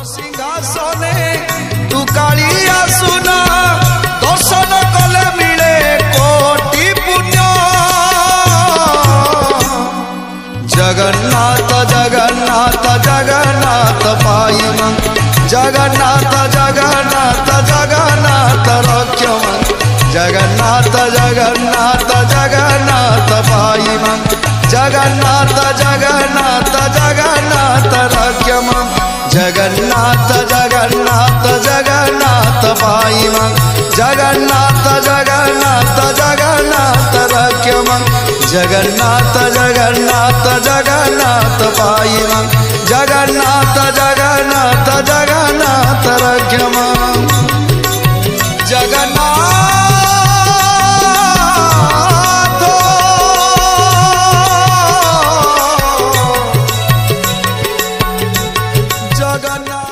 सिंहासने तू कालिया सुना दर्शन कले मिले कोटि पुण्य। जगन्नाथ जगन्नाथ जगन्नाथ पाइम जगन्नाथ जगन्नाथ जगन्नाथ रक्षम जगन्नाथ जगन्नाथ जगन्नाथ पाइम जगन्नाथ जगन्नाथ जगन्नाथ रक्षम जगन्नाथ जगन्नाथ जगन्नाथ पाइम जगन्नाथ जगन्नाथ जगन्नाथ रक्षम जगन्नाथ जगन्नाथ जगन्नाथ पाइम जगन्नाथ जगन्नाथ जगन्नाथ रक्षम जगन्नाथ जगन्नाथ।